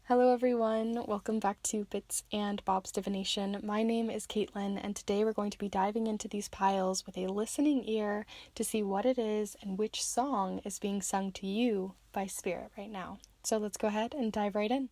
Hello everyone, welcome back to Bits and Bob's Divination. My name is Caitlin, and today we're going to be diving into these piles with a listening ear to see what it is and which song is being sung to you by Spirit right now. So let's go ahead and dive right in.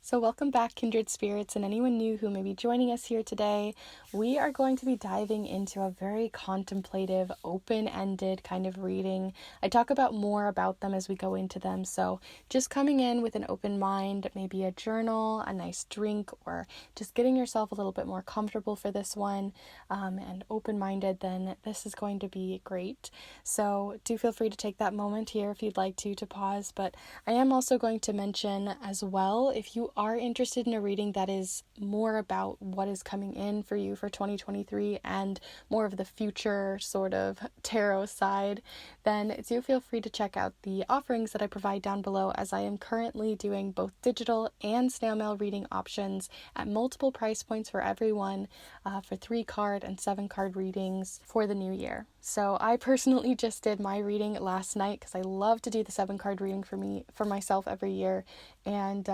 So welcome back, Kindred Spirits, and anyone new who may be joining us here today. We are going to be diving into a very contemplative, open-ended kind of reading. I talk about more about them as we go into them, so just coming in with an open mind, maybe a journal, a nice drink, or just getting yourself a little bit more comfortable for this one, and open-minded, then this is going to be great. So do feel free to take that moment here if you'd like to pause, but I am also going to mention as well, if you are interested in a reading that is more about what is coming in for you for 2023 and more of the future sort of tarot side, then do feel free to check out the offerings that I provide down below, as I am currently doing both digital and snail mail reading options at multiple price points for everyone for 3-card and 7-card readings for the new year. So I personally just did my reading last night because I love to do the 7-card reading for myself every year, and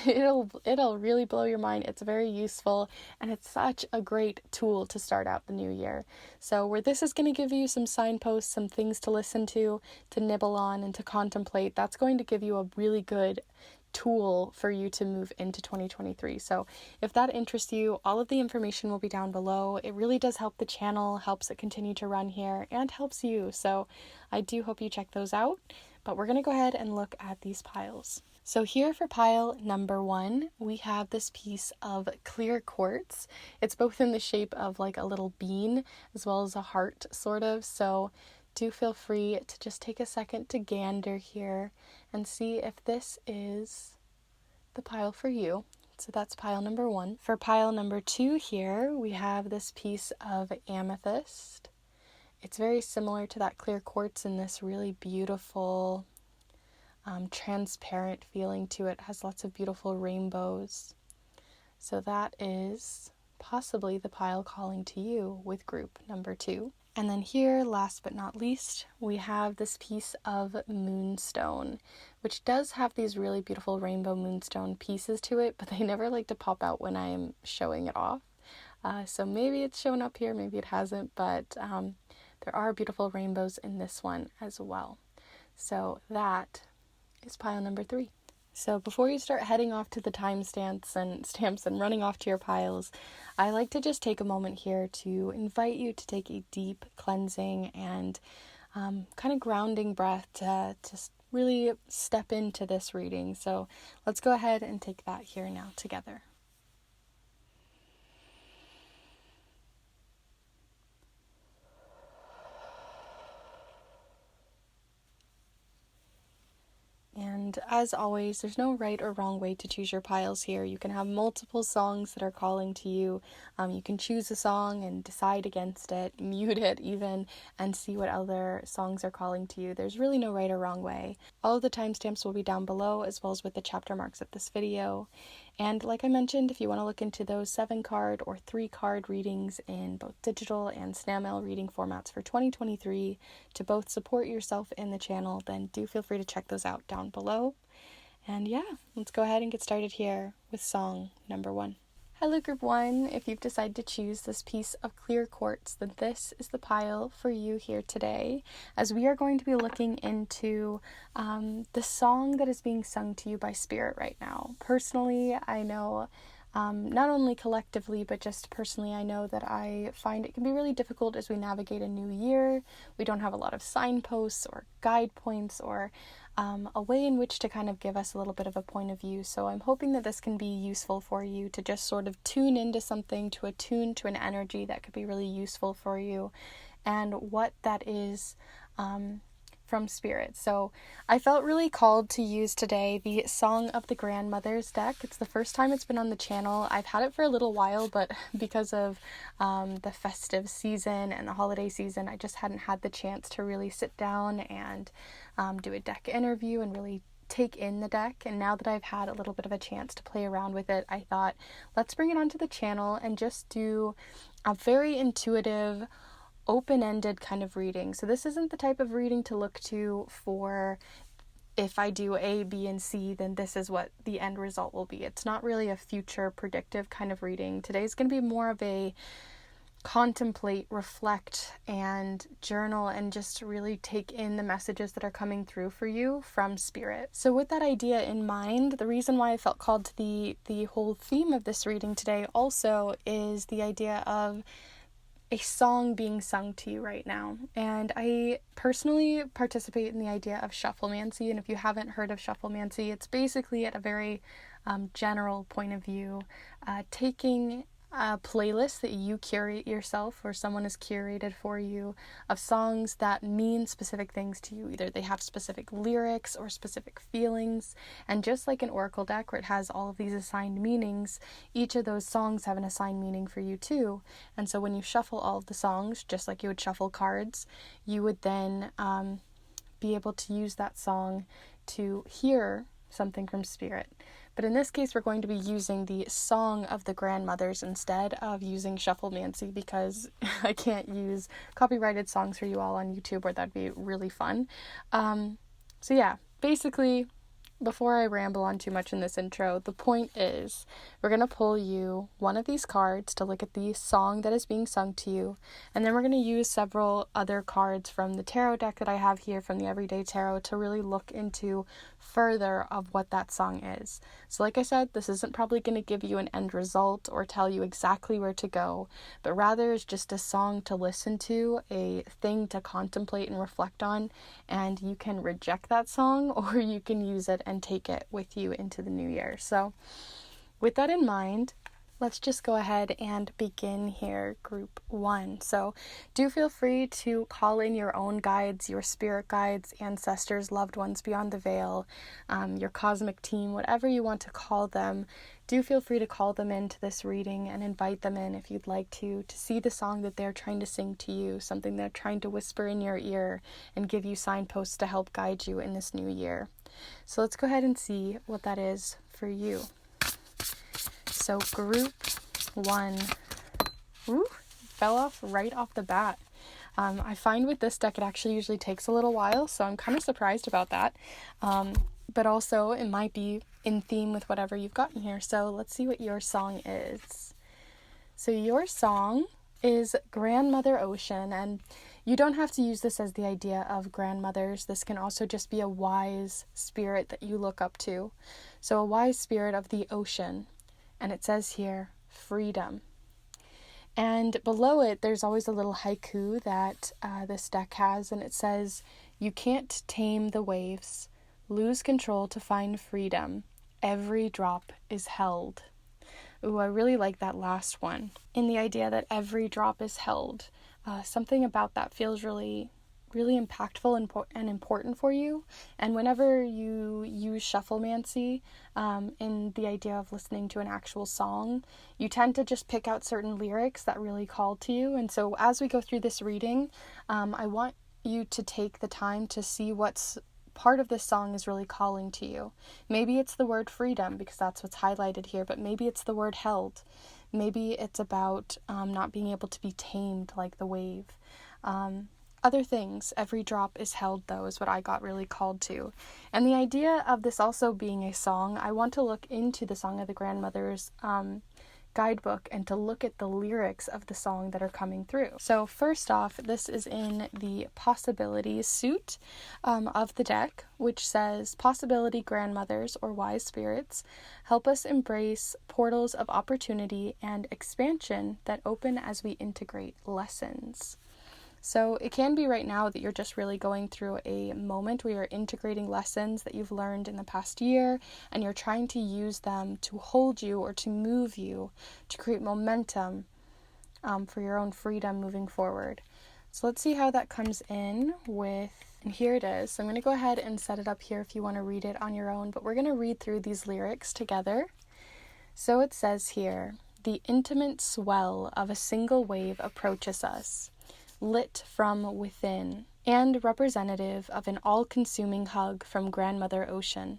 it'll really blow your mind. It's very useful, and it's such a great tool to start out the new year. So where this is going to give you some signposts, some things to listen to nibble on, and to contemplate, that's going to give you a really good tool for you to move into 2023. So if that interests you, all of the information will be down below. It really does help the channel, helps it continue to run here, and helps you. So I do hope you check those out. But we're going to go ahead and look at these piles. So here for pile number 1, we have this piece of clear quartz. It's both in the shape of like a little bean as well as a heart sort of. So do feel free to just take a second to gander here and see if this is the pile for you. So that's pile number 1. For pile number 2 here, we have this piece of amethyst. It's very similar to that clear quartz in this really beautiful, transparent feeling to it. It has lots of beautiful rainbows. So that is possibly the pile calling to you with group number 2. And then here, last but not least, we have this piece of Moonstone, which does have these really beautiful rainbow moonstone pieces to it, but they never like to pop out when I am showing it off. So maybe it's shown up here, maybe it hasn't, but there are beautiful rainbows in this one as well. So that is pile number 3. So before you start heading off to the timestamps and running off to your piles, I like to just take a moment here to invite you to take a deep cleansing and kind of grounding breath to just really step into this reading. So let's go ahead and take that here now together. And as always, there's no right or wrong way to choose your piles here. You can have multiple songs that are calling to you. You can choose a song and decide against it, mute it even, and see what other songs are calling to you. There's really no right or wrong way. All of the timestamps will be down below, as well as with the chapter marks of this video. And like I mentioned, if you want to look into those 7-card or 3-card readings in both digital and snail mail reading formats for 2023 to both support yourself in the channel, then do feel free to check those out down below. And yeah, let's go ahead and get started here with song number 1. Hello group 1, if you've decided to choose this piece of clear quartz, then this is the pile for you here today, as we are going to be looking into the song that is being sung to you by Spirit right now. Personally, I know, not only collectively, but just personally, I know that I find it can be really difficult as we navigate a new year. We don't have a lot of signposts or guide points or a way in which to kind of give us a little bit of a point of view. So I'm hoping that this can be useful for you to just sort of tune into something, to attune to an energy that could be really useful for you, and what that is from Spirit. So I felt really called to use today the Song of the Grandmothers deck. It's the first time it's been on the channel. I've had it for a little while, but because of the festive season and the holiday season, I just hadn't had the chance to really sit down and do a deck interview and really take in the deck. And now that I've had a little bit of a chance to play around with it, I thought, let's bring it onto the channel and just do a very intuitive, open-ended kind of reading. So this isn't the type of reading to look to for if I do A, B, and C, then this is what the end result will be. It's not really a future predictive kind of reading. Today's going to be more of a contemplate, reflect, and journal, and just really take in the messages that are coming through for you from Spirit. So with that idea in mind, the reason why I felt called to the whole theme of this reading today also is the idea of a song being sung to you right now. And I personally participate in the idea of Shufflemancy, and if you haven't heard of Shufflemancy, it's basically at a very general point of view, taking a playlist that you curate yourself or someone has curated for you of songs that mean specific things to you. Either they have specific lyrics or specific feelings, and just like an oracle deck where it has all of these assigned meanings, each of those songs have an assigned meaning for you too. And so when you shuffle all of the songs, just like you would shuffle cards, you would then be able to use that song to hear something from Spirit. But in this case, we're going to be using the Song of the Grandmothers instead of using Shufflemancy, because I can't use copyrighted songs for you all on YouTube, or that'd be really fun. So yeah, basically, before I ramble on too much in this intro, the point is we're going to pull you one of these cards to look at the song that is being sung to you, and then we're going to use several other cards from the tarot deck that I have here from the Everyday Tarot to really look into further of what that song is. So like I said, this isn't probably going to give you an end result or tell you exactly where to go, but rather is just a song to listen to, a thing to contemplate and reflect on, and you can reject that song or you can use it and take it with you into the new year. So with that in mind, let's just go ahead and begin here, group 1. So do feel free to call in your own guides, your spirit guides, ancestors, loved ones beyond the veil, your cosmic team, whatever you want to call them. Do feel free to call them into this reading and invite them in if you'd like to see the song that they're trying to sing to you, something they're trying to whisper in your ear and give you signposts to help guide you in this new year. So let's go ahead and see what that is for you. So group 1, fell off right off the bat. I find with this deck it actually usually takes a little while, so I'm kind of surprised about that. But also it might be in theme with whatever you've gotten here. So let's see what your song is. So your song is Grandmother Ocean, and you don't have to use this as the idea of grandmothers. This can also just be a wise spirit that you look up to. So a wise spirit of the ocean. And it says here, freedom. And below it, there's always a little haiku that this deck has, and it says, "You can't tame the waves, lose control to find freedom. Every drop is held." Ooh, I really like that last one. In the idea that every drop is held. Something about that feels really impactful and important for you. And whenever you use Shufflemancy, in the idea of listening to an actual song, you tend to just pick out certain lyrics that really call to you. And so as we go through this reading, I want you to take the time to see what's part of this song is really calling to you. Maybe it's the word freedom, because that's what's highlighted here, but maybe it's the word held. Maybe it's about not being able to be tamed like the wave. Other things, every drop is held, though, is what I got really called to. And the idea of this also being a song, I want to look into the Song of the Grandmothers guidebook and to look at the lyrics of the song that are coming through. So first off, this is in the Possibilities suit of the deck, which says, "Possibility grandmothers or wise spirits help us embrace portals of opportunity and expansion that open as we integrate lessons." So it can be right now that you're just really going through a moment where you're integrating lessons that you've learned in the past year, and you're trying to use them to hold you or to move you, to create momentum for your own freedom moving forward. So let's see how that comes in with, and here it is. So I'm going to go ahead and set it up here if you want to read it on your own, but we're going to read through these lyrics together. So it says here, "The intimate swell of a single wave approaches us, lit from within, and representative of an all-consuming hug from Grandmother Ocean.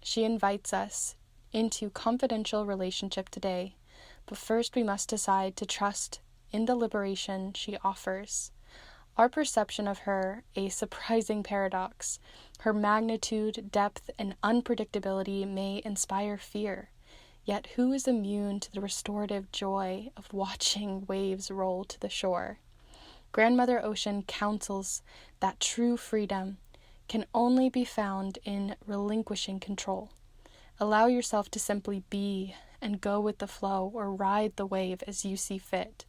She invites us into confidential relationship today, but first we must decide to trust in the liberation she offers. Our perception of her, a surprising paradox. Her magnitude, depth, and unpredictability may inspire fear. Yet who is immune to the restorative joy of watching waves roll to the shore? Grandmother Ocean counsels that true freedom can only be found in relinquishing control. Allow yourself to simply be and go with the flow or ride the wave as you see fit.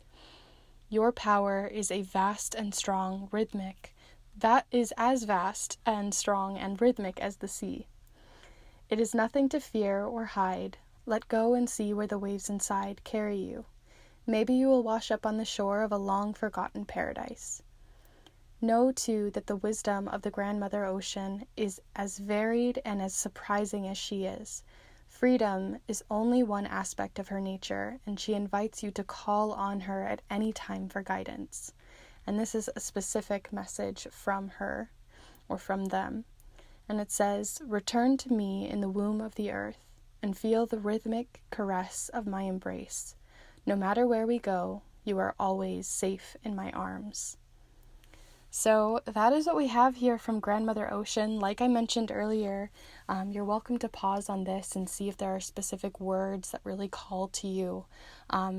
Your power is a vast and strong rhythmic. That is as vast and strong and rhythmic as the sea. It is nothing to fear or hide. Let go and see where the waves inside carry you. Maybe you will wash up on the shore of a long-forgotten paradise. Know, too, that the wisdom of the Grandmother Ocean is as varied and as surprising as she is. Freedom is only one aspect of her nature, and she invites you to call on her at any time for guidance. And this is a specific message from her, or from them. And it says, "Return to me in the womb of the earth, and feel the rhythmic caress of my embrace. No matter where we go, you are always safe in my arms." So that is what we have here from Grandmother Ocean. Like I mentioned earlier, you're welcome to pause on this and see if there are specific words that really call to you.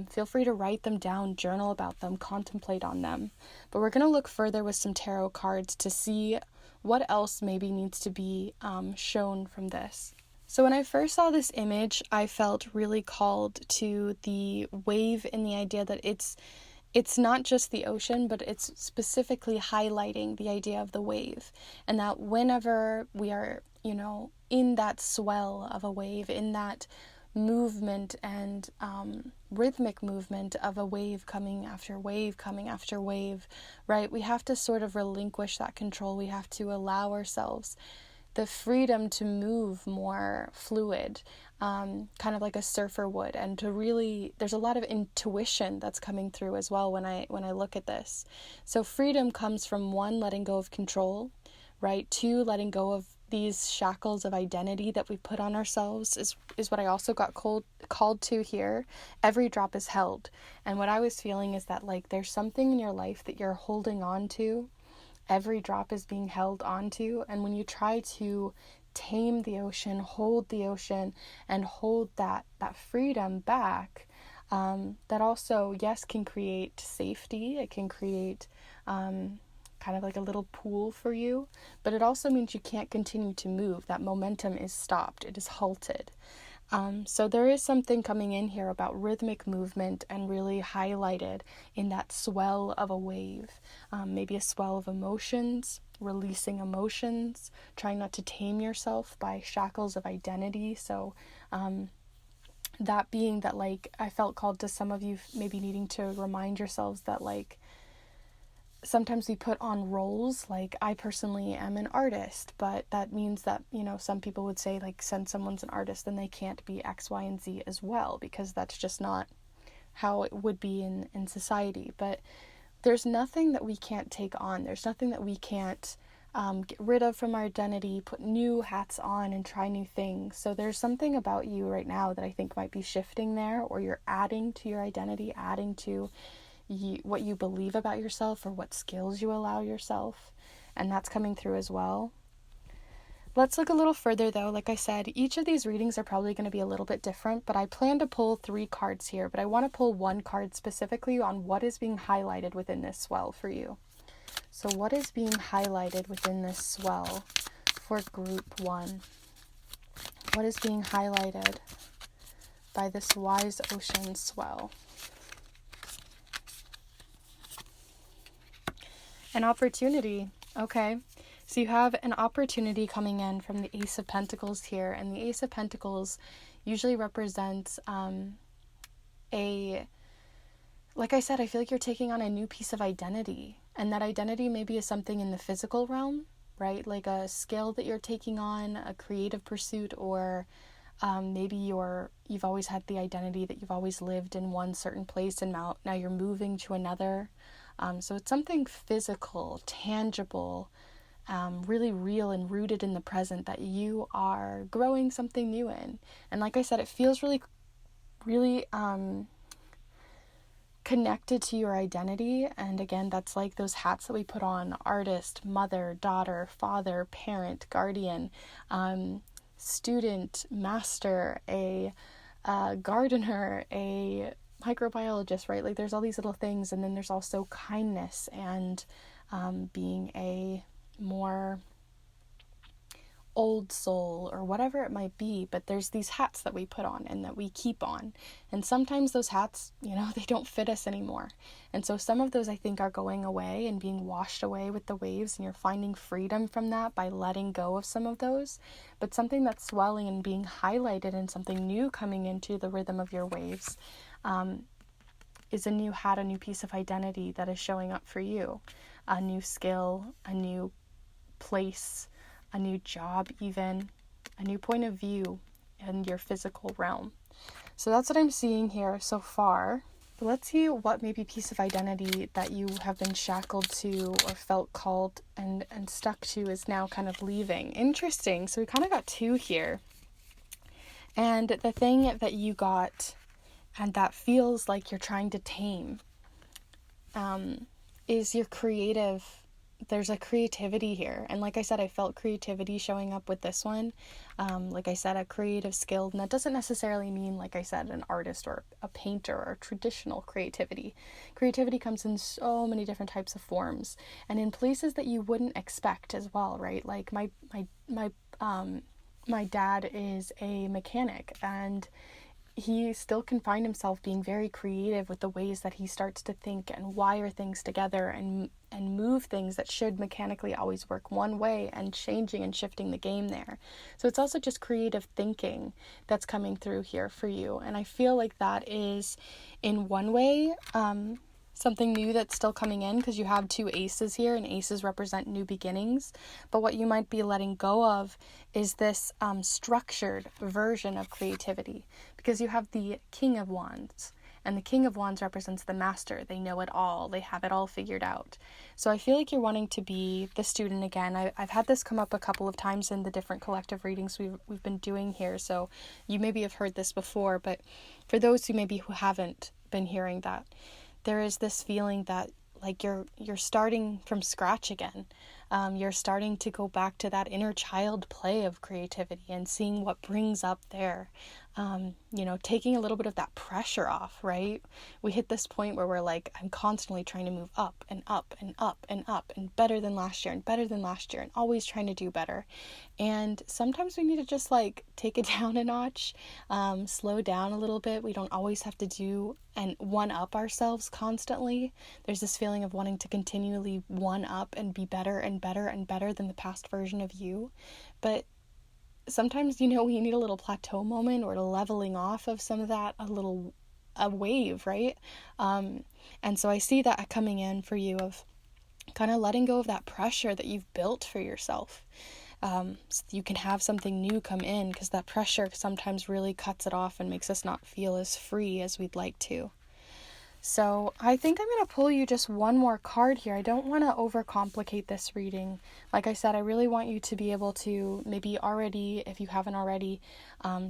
Feel free to write them down, journal about them, contemplate on them. But we're going to look further with some tarot cards to see what else maybe needs to be shown from this. So when I first saw this image, I felt really called to the wave in the idea that it's not just the ocean, but it's specifically highlighting the idea of the wave. And that whenever we are, in that swell of a wave, in that movement and rhythmic movement of a wave coming after wave, right? We have to sort of relinquish that control. We have to allow ourselves the freedom to move more fluid, kind of like a surfer would, and to really, there's a lot of intuition that's coming through as well when I look at this. So freedom comes from 1, letting go of control, right? 2, letting go of these shackles of identity that we put on ourselves is what I also got called to here. Every drop is held. And what I was feeling is that there's something in your life that you're holding on to. Every drop is being held onto, and when you try to tame the ocean, hold the ocean, and hold that freedom back, that also, yes, can create safety. It can create kind of like a little pool for you, but it also means you can't continue to move. That momentum is stopped. It is halted. So there is something coming in here about rhythmic movement and really highlighted in that swell of a wave, maybe a swell of emotions, releasing emotions, trying not to tame yourself by shackles of identity. So that being that I felt called to some of you maybe needing to remind yourselves that sometimes we put on roles. I personally am an artist, but that means that, some people would say since someone's an artist, then they can't be X, Y, and Z as well, because that's just not how it would be in society. But there's nothing that we can't take on. There's nothing that we can't get rid of from our identity, put new hats on and try new things. So there's something about you right now that I think might be shifting there, or you're adding to your identity, adding to what you believe about yourself or what skills you allow yourself, and that's coming through as well. Let's look a little further though. Like I said, each of these readings are probably going to be a little bit different, but I plan to pull 3 cards here, but I want to pull 1 card specifically on what is being highlighted within this swell for you. So what is being highlighted within this swell for group 1? What is being highlighted by this wise ocean swell? An opportunity. Okay. So you have an opportunity coming in from the Ace of Pentacles here. And the Ace of Pentacles usually represents like I said, I feel like you're taking on a new piece of identity. And that identity maybe is something in the physical realm, right? Like a skill that you're taking on, a creative pursuit, or maybe you've always had the identity that you've always lived in one certain place and now you're moving to another. So it's something physical, tangible, really real and rooted in the present that you are growing something new in. And like I said, it feels really connected to your identity. And again, that's like those hats that we put on: artist, mother, daughter, father, parent, guardian, student, master, a gardener, a microbiologist, right? Like there's all these little things. And then there's also kindness and being a more old soul or whatever it might be. But there's these hats that we put on and that we keep on, and sometimes those hats, they don't fit us anymore. And so some of those, I think, are going away and being washed away with the waves, and you're finding freedom from that by letting go of some of those. But something that's swelling and being highlighted and something new coming into the rhythm of your waves is a new hat, a new piece of identity that is showing up for you, a new skill, a new place, a new job, even a new point of view in your physical realm. So that's what I'm seeing here so far. But let's see what maybe piece of identity that you have been shackled to or felt called and stuck to is now kind of leaving. Interesting. So we kind of got two here. And the thing that you got and that feels like you're trying to tame is your creative. There's a creativity here. And like I said, I felt creativity showing up with this one. Like I said, a creative skill. And that doesn't necessarily mean, like I said, an artist or a painter or traditional creativity. Creativity comes in so many different types of forms and in places that you wouldn't expect as well, right? Like my dad is a mechanic, and he still can find himself being very creative with the ways that he starts to think and wire things together and move things that should mechanically always work one way, and changing and shifting the game there. So it's also just creative thinking that's coming through here for you. And I feel like that is, in one way, something new that's still coming in, because you have two aces here, and aces represent new beginnings. But what you might be letting go of is this structured version of creativity, because you have the King of Wands, and the King of Wands represents the master. They know it all. They have it all figured out. So I feel like you're wanting to be the student again. I've had this come up a couple of times in the different collective readings we've been doing here, so you maybe have heard this before. But for those who haven't been hearing that, there is this feeling that like you're starting from scratch again. You're starting to go back to that inner child play of creativity and seeing what brings up there. Taking a little bit of that pressure off, right? We hit this point where we're like, I'm constantly trying to move up and up and up and up and better than last year and always trying to do better. And sometimes we need to just like take it down a notch, slow down a little bit. We don't always have to do and one up ourselves constantly. There's this feeling of wanting to continually one up and be better and better and better than the past version of you. But sometimes, we need a little plateau moment or a leveling off of some of that, a wave, right? And so I see that coming in for you of kind of letting go of that pressure that you've built for yourself. So you can have something new come in, because that pressure sometimes really cuts it off and makes us not feel as free as we'd like to. So I think I'm going to pull you just one more card here. I don't want to overcomplicate this reading. Like I said, I really want you to be able to maybe already, if you haven't already,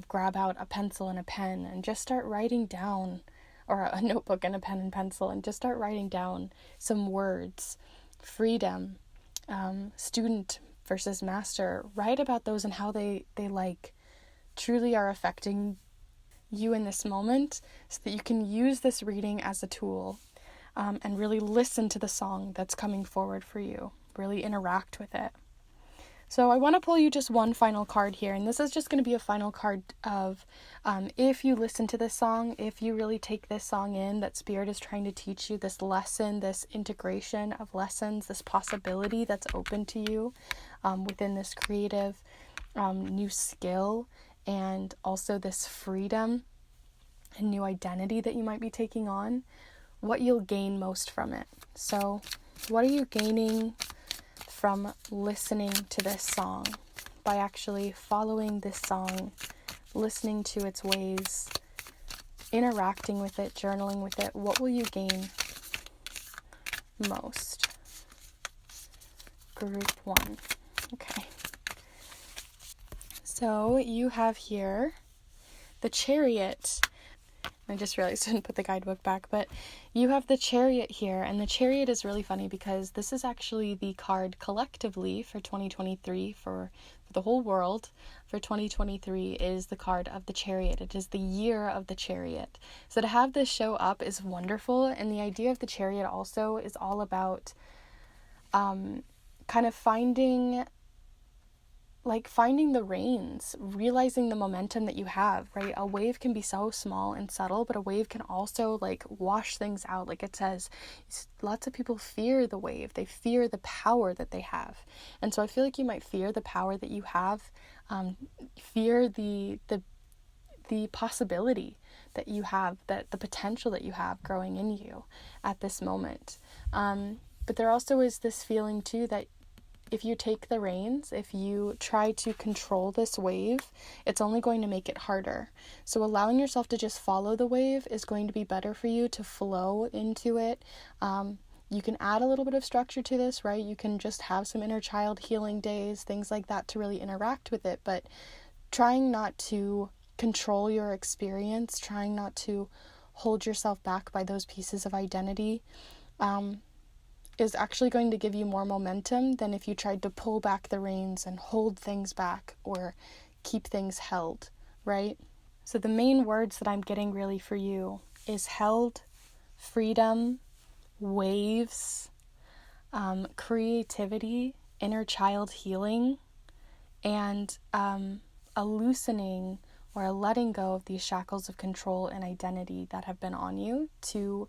grab out a pencil and a pen and just start writing down, or a notebook and a pen and pencil, and just start writing down some words. Freedom, student versus master. Write about those and how they like truly are affecting you in this moment, so that you can use this reading as a tool, and really listen to the song that's coming forward for you. Really interact with it. So I want to pull you just one final card here, and this is just going to be a final card of if you listen to this song, if you really take this song in, that Spirit is trying to teach you this lesson, this integration of lessons, this possibility that's open to you within this creative new skill, and also this freedom and new identity that you might be taking on, what you'll gain most from it. So what are you gaining from listening to this song, by actually following this song, listening to its ways, interacting with it, journaling with it? What will you gain most? Group 1. Okay. So you have here the Chariot, I just realized I didn't put the guidebook back, but you have the Chariot here, and the Chariot is really funny because this is actually the card collectively for 2023 for the whole world. For 2023 is the card of the Chariot. It is the year of the Chariot. So to have this show up is wonderful, and the idea of the Chariot also is all about kind of finding the reins, realizing the momentum that you have, right? A wave can be so small and subtle, but a wave can also wash things out. Like it says, lots of people fear the wave. They fear the power that they have. And so I feel like you might fear the power that you have, fear the possibility that you have, that the potential that you have growing in you at this moment. But there also is this feeling too that if you take the reins, if you try to control this wave, it's only going to make it harder. So allowing yourself to just follow the wave is going to be better for you, to flow into it. You can add a little bit of structure to this, right? You can just have some inner child healing days, things like that to really interact with it, but trying not to control your experience, trying not to hold yourself back by those pieces of identity, is actually going to give you more momentum than if you tried to pull back the reins and hold things back or keep things held, right? So the main words that I'm getting really for you is held, freedom, waves, creativity, inner child healing, and a loosening or a letting go of these shackles of control and identity that have been on you to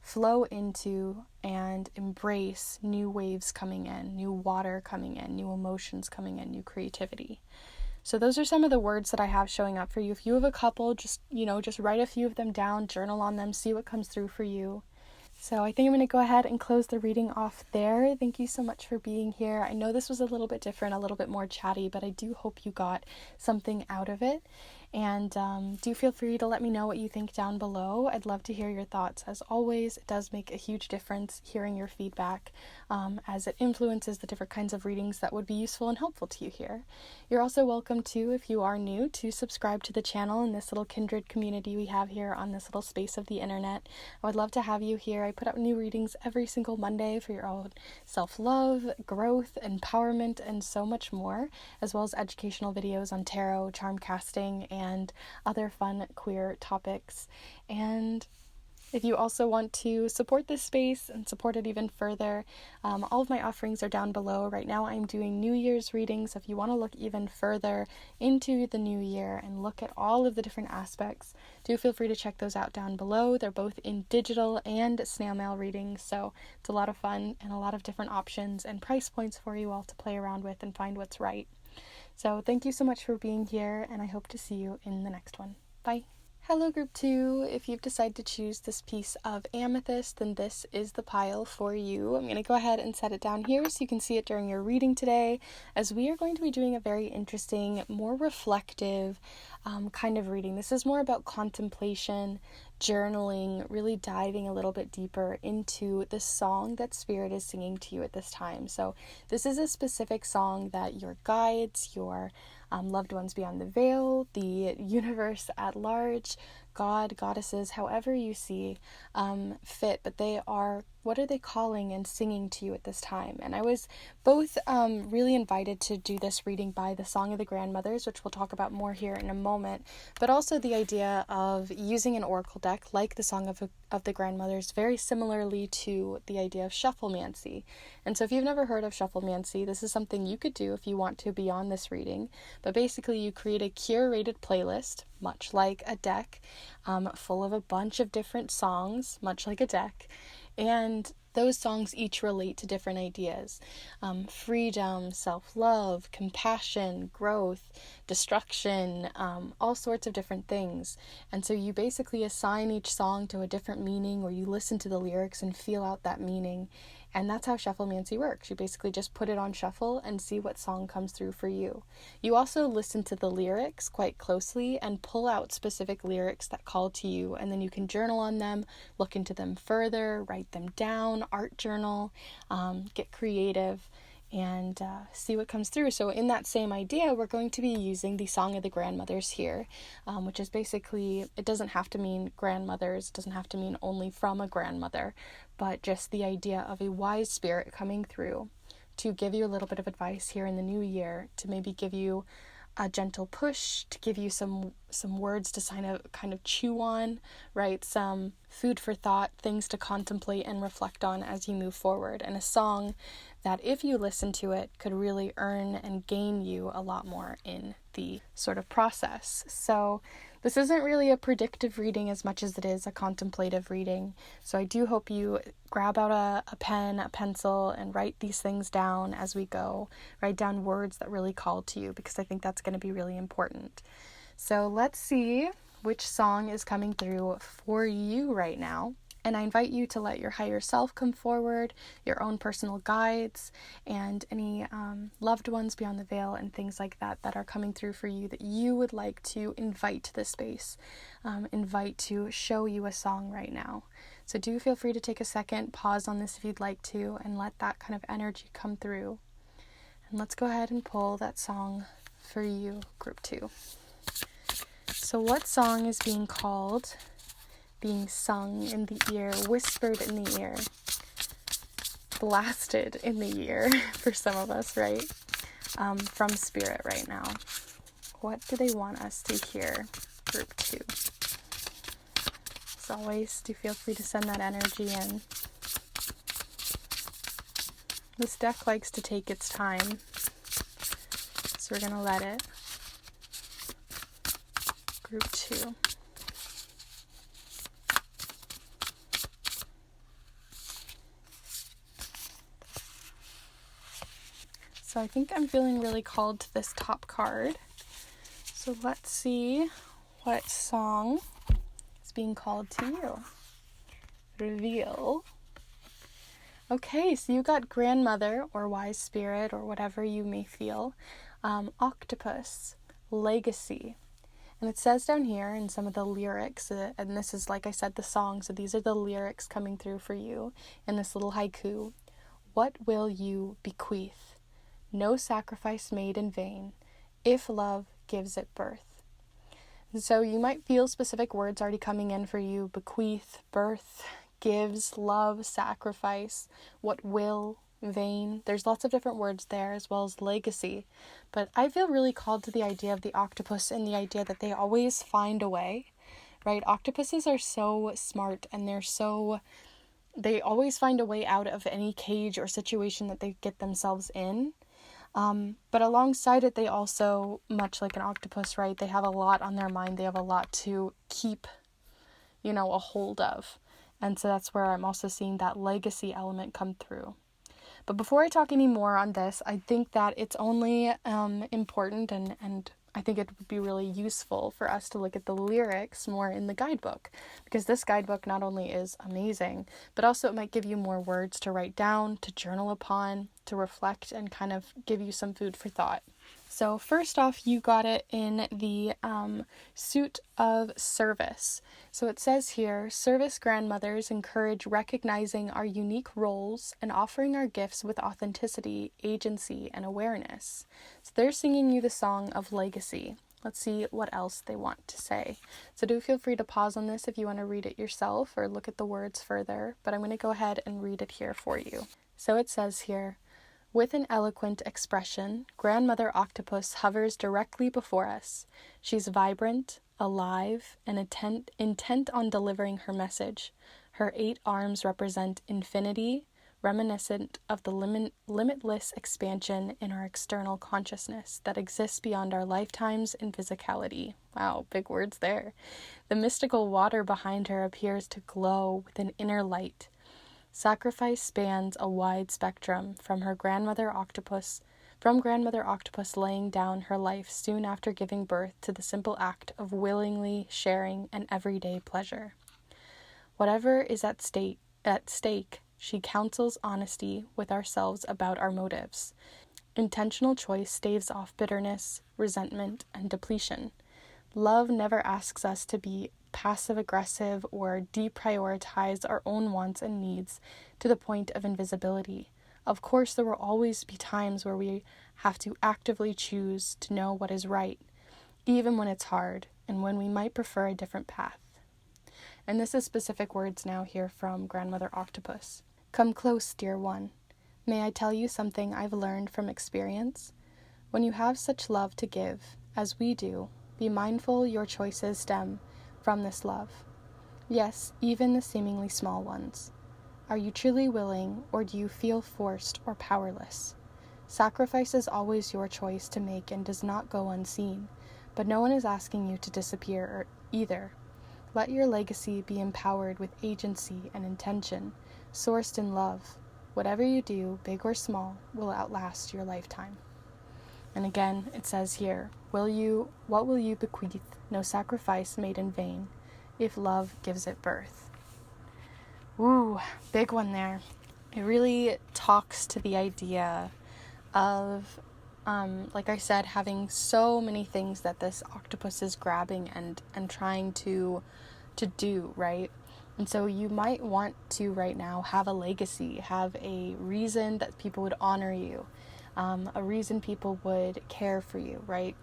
flow into and embrace new waves coming in, new water coming in, new emotions coming in, new creativity. So those are some of the words that I have showing up for you. If you have a couple, just write a few of them down, journal on them, see what comes through for you. So I think I'm going to go ahead and close the reading off there. Thank you so much for being here. I know this was a little bit different, a little bit more chatty, but I do hope you got something out of it. And do feel free to let me know what you think down below. I'd love to hear your thoughts. As always, it does make a huge difference hearing your feedback, as it influences the different kinds of readings that would be useful and helpful to you here. You're also welcome to, if you are new, to subscribe to the channel in this little Kindred community we have here on this little space of the internet. I would love to have you here. I put out new readings every single Monday for your own self-love, growth, empowerment, and so much more, as well as educational videos on tarot, charm casting, and other fun queer topics. And if you also want to support this space and support it even further, all of my offerings are down below. Right now I'm doing New Year's readings, so if you want to look even further into the new year and look at all of the different aspects, do feel free to check those out down below. They're both in digital and snail mail readings, so it's a lot of fun and a lot of different options and price points for you all to play around with and find what's right. So thank you so much for being here, and I hope to see you in the next one. Bye. Hello Group 2, if you've decided to choose this piece of Amethyst, then this is the pile for you. I'm going to go ahead and set it down here so you can see it during your reading today, as we are going to be doing a very interesting, more reflective kind of reading. This is more about contemplation, journaling, really diving a little bit deeper into the song that Spirit is singing to you at this time. So this is a specific song that your guides, your loved ones beyond the veil, the universe at large, God, goddesses, however you see fit, but what are they calling and singing to you at this time? And I was both really invited to do this reading by the Song of the Grandmothers, which we'll talk about more here in a moment, but also the idea of using an oracle deck like the Song of the Grandmothers, very similarly to the idea of Shufflemancy. And so if you've never heard of Shufflemancy, this is something you could do if you want to beyond this reading. But basically you create a curated playlist, much like a deck, full of a bunch of different songs, much like a deck, and those songs each relate to different ideas. Freedom, self-love, compassion, growth, destruction, all sorts of different things. And so you basically assign each song to a different meaning, or you listen to the lyrics and feel out that meaning. And that's how Shufflemancy works. You basically just put it on shuffle and see what song comes through for you. You also listen to the lyrics quite closely and pull out specific lyrics that call to you, and then you can journal on them, look into them further, write them down, art journal, get creative, and see what comes through. So in that same idea, we're going to be using the Song of the Grandmothers here, which is basically, it doesn't have to mean grandmothers, it doesn't have to mean only from a grandmother, but just the idea of a wise spirit coming through to give you a little bit of advice here in the new year, to maybe give you a gentle push, to give you some words to kind of chew on, right? Some food for thought, things to contemplate and reflect on as you move forward. And a song that, if you listen to it, could really earn and gain you a lot more in the sort of process. So this isn't really a predictive reading as much as it is a contemplative reading. So I do hope you grab out a pen, a pencil, and write these things down as we go. Write down words that really call to you, because I think that's going to be really important. So let's see which song is coming through for you right now. And I invite you to let your higher self come forward, your own personal guides, and any loved ones beyond the veil and things like that that are coming through for you that you would like to invite to this space, invite to show you a song right now. So do feel free to take a second, pause on this if you'd like to, and let that kind of energy come through. And let's go ahead and pull that song for you, group 2. So what song is being called, being sung in the ear, whispered in the ear, blasted in the ear for some of us, right? From Spirit right now? What do they want us to hear, group 2? As always, do feel free to send that energy in. This deck likes to take its time, so we're going to let it. Group 2. So I think I'm feeling really called to this top card. So let's see what song is being called to you. Reveal. Okay, so you got grandmother or wise spirit or whatever you may feel. Octopus, legacy. And it says down here in some of the lyrics, and this is, like I said, the song, so these are the lyrics coming through for you in this little haiku. What will you bequeath? No sacrifice made in vain, if love gives it birth. And so you might feel specific words already coming in for you: bequeath, birth, gives, love, sacrifice, what will, vain. There's lots of different words there, as well as legacy. But I feel really called to the idea of the octopus and the idea that they always find a way, right? Octopuses are so smart, and they always find a way out of any cage or situation that they get themselves in. But alongside it, they also, much like an octopus, right, they have a lot on their mind. They have a lot to keep, a hold of. And so that's where I'm also seeing that legacy element come through. But before I talk any more on this, I think that it's only important and I think it would be really useful for us to look at the lyrics more in the guidebook, because this guidebook not only is amazing, but also it might give you more words to write down, to journal upon, to reflect, and kind of give you some food for thought. So first off, you got it in the suit of service. So it says here, service grandmothers encourage recognizing our unique roles and offering our gifts with authenticity, agency, and awareness. So they're singing you the song of legacy. Let's see what else they want to say. So do feel free to pause on this if you want to read it yourself or look at the words further, but I'm going to go ahead and read it here for you. So it says here, with an eloquent expression, Grandmother Octopus hovers directly before us. She's vibrant, alive, and intent on delivering her message. Her 8 arms represent infinity, reminiscent of the limitless expansion in our external consciousness that exists beyond our lifetimes in physicality. Wow, big words there. The mystical water behind her appears to glow with an inner light. Sacrifice spans a wide spectrum from Grandmother Octopus laying down her life soon after giving birth to the simple act of willingly sharing an everyday pleasure. Whatever is at stake, she counsels honesty with ourselves about our motives. Intentional choice staves off bitterness, resentment, and depletion. Love never asks us to be passive-aggressive or deprioritize our own wants and needs to the point of invisibility. Of course, there will always be times where we have to actively choose to know what is right, even when it's hard and when we might prefer a different path. And this is specific words now here from Grandmother Octopus. Come close, dear one. May I tell you something I've learned from experience? When you have such love to give, as we do, be mindful your choices stem from this love. Yes, even the seemingly small ones. Are you truly willing, or do you feel forced or powerless? Sacrifice is always your choice to make and does not go unseen, but no one is asking you to disappear either. Let your legacy be empowered with agency and intention, sourced in love. Whatever you do, big or small, will outlast your lifetime. And again, it says here, what will you bequeath? No sacrifice made in vain, if love gives it birth. Ooh, big one there. It really talks to the idea of, like I said, having so many things that this octopus is grabbing and trying to do, right? And so you might want to right now have a legacy, have a reason that people would honor you, a reason people would care for you, right?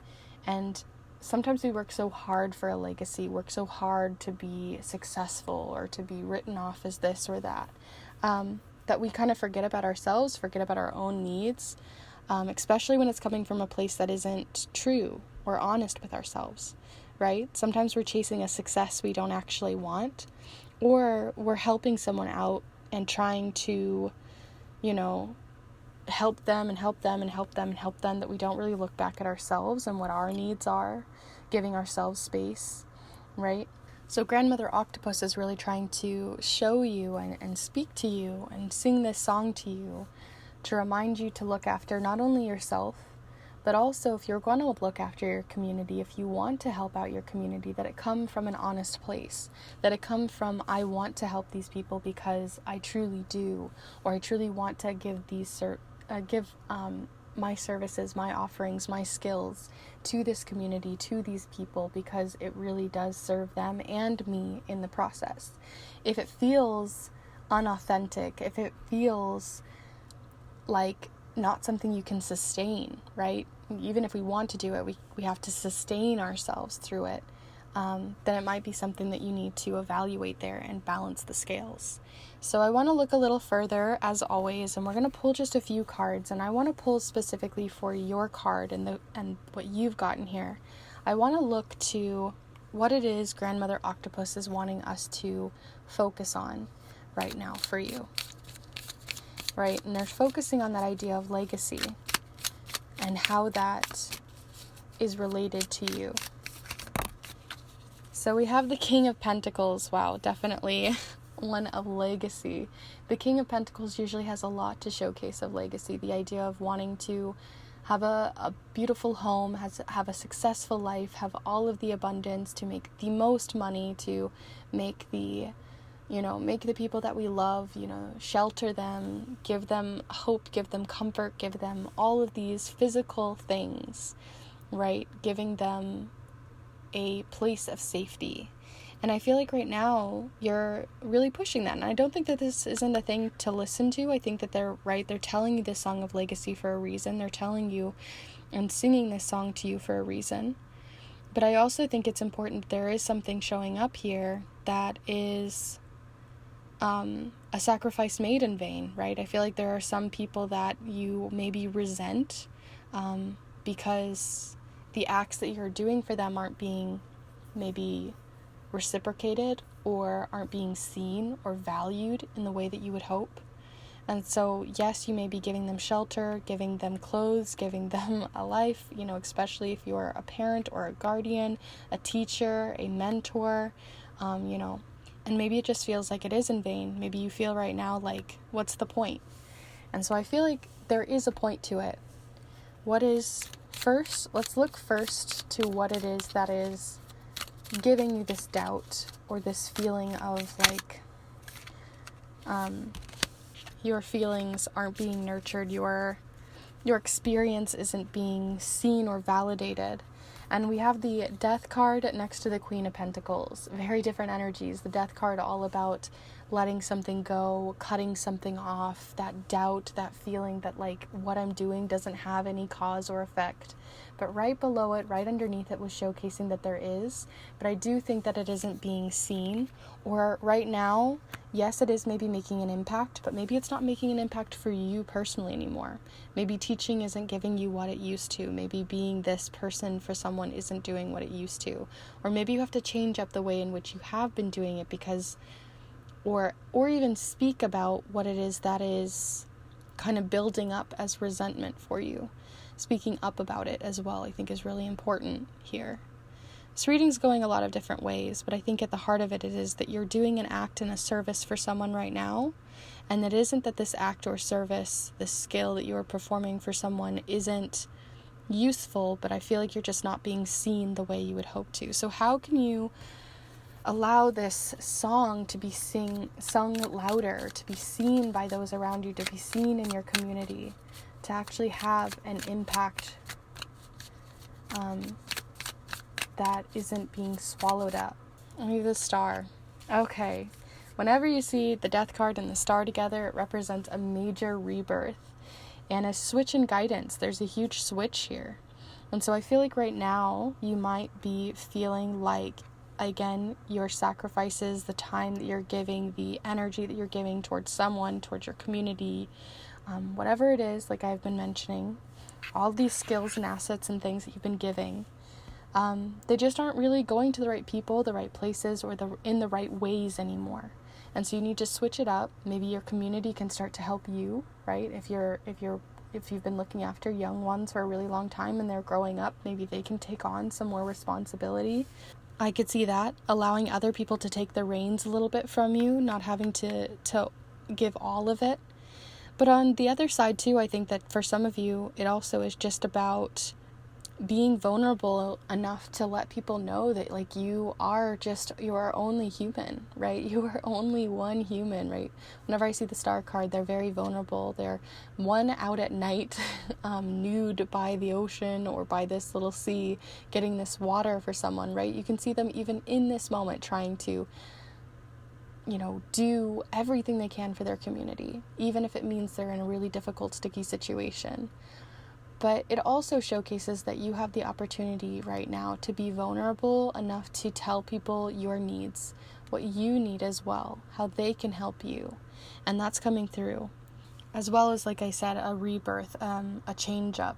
And sometimes we work so hard for a legacy, work so hard to be successful or to be written off as this or that, that we kind of forget about ourselves, forget about our own needs, especially when it's coming from a place that isn't true or honest with ourselves, right? Sometimes we're chasing a success we don't actually want, or we're helping someone out and trying to, help them and help them and help them and help them, that we don't really look back at ourselves and what our needs are, giving ourselves space, right? So Grandmother Octopus is really trying to show you and speak to you and sing this song to you to remind you to look after not only yourself, but also if you're going to look after your community, if you want to help out your community, that it come from an honest place, that it come from, I want to help these people because I truly do, or I truly want to give my services, my offerings, my skills to this community, to these people, because it really does serve them and me in the process. If it feels unauthentic, if it feels like not something you can sustain, right? Even if we want to do it, we have to sustain ourselves through it. Then it might be something that you need to evaluate there and balance the scales. So I want to look a little further, as always, and we're going to pull just a few cards, and I want to pull specifically for your card and what you've gotten here. I want to look to what it is Grandmother Octopus is wanting us to focus on right now for you. Right, and they're focusing on that idea of legacy and how that is related to you. So we have the King of Pentacles. Wow, definitely one of legacy. The King of Pentacles usually has a lot to showcase of legacy. The idea of wanting to have a beautiful home, have a successful life, have all of the abundance, to make the most money, to make the people that we love, shelter them, give them hope, give them comfort, give them all of these physical things, right? Giving them a place of safety. And I feel like right now you're really pushing that. And I don't think that this isn't a thing to listen to. I think that they're right. They're telling you this song of legacy for a reason. They're telling you and singing this song to you for a reason. But I also think it's important, there is something showing up here that is a sacrifice made in vain, right? I feel like there are some people that you maybe resent because the acts that you're doing for them aren't being maybe reciprocated or aren't being seen or valued in the way that you would hope. And so, yes, you may be giving them shelter, giving them clothes, giving them a life, especially if you're a parent or a guardian, a teacher, a mentor, and maybe it just feels like it is in vain. Maybe you feel right now like, what's the point? And so I feel like there is a point to it. What is first? Let's look first to what it is that is giving you this doubt or this feeling of like your feelings aren't being nurtured, your experience isn't being seen or validated. And we have the Death card next to the Queen of Pentacles. Very different energies. The Death card all about letting something go, cutting something off, that doubt, that feeling that like what I'm doing doesn't have any cause or effect. But right below it, right underneath it, was showcasing that there is. But I do think that it isn't being seen. Or right now, yes, it is maybe making an impact, but maybe it's not making an impact for you personally anymore. Maybe teaching isn't giving you what it used to. Maybe being this person for someone isn't doing what it used to. Or maybe you have to change up the way in which you have been doing it because, or even speak about what it is that is kind of building up as resentment for you. Speaking up about it as well, I think, is really important here. This reading's going a lot of different ways, but I think at the heart of it is that you're doing an act and a service for someone right now, and it isn't that this act or service, this skill that you are performing for someone isn't useful, but I feel like you're just not being seen the way you would hope to. So how can you allow this song to be sung louder, to be seen by those around you, to be seen in your community, to actually have an impact that isn't being swallowed up? Only the star. Okay. Whenever you see the death card and the star together, it represents a major rebirth and a switch in guidance. There's a huge switch here. And so I feel like right now you might be feeling like, again, your sacrifices, the time that you're giving, the energy that you're giving towards someone, towards your community, whatever it is, like I've been mentioning, all these skills and assets and things that you've been giving, they just aren't really going to the right people, the right places, or in the right ways anymore. And so you need to switch it up. Maybe your community can start to help you, right? If you've been looking after young ones for a really long time and they're growing up, maybe they can take on some more responsibility. I could see that, allowing other people to take the reins a little bit from you, not having to give all of it. But on the other side too, I think that for some of you, it also is just about being vulnerable enough to let people know that like you are only human, right? You are only one human, right? Whenever I see the star card, they're very vulnerable. They're one out at night, nude by the ocean or by this little sea, getting this water for someone, right? You can see them even in this moment trying to, do everything they can for their community, even if it means they're in a really difficult, sticky situation. But it also showcases that you have the opportunity right now to be vulnerable enough to tell people your needs, what you need as well, how they can help you. And that's coming through. As well as, like I said, a rebirth, a change up,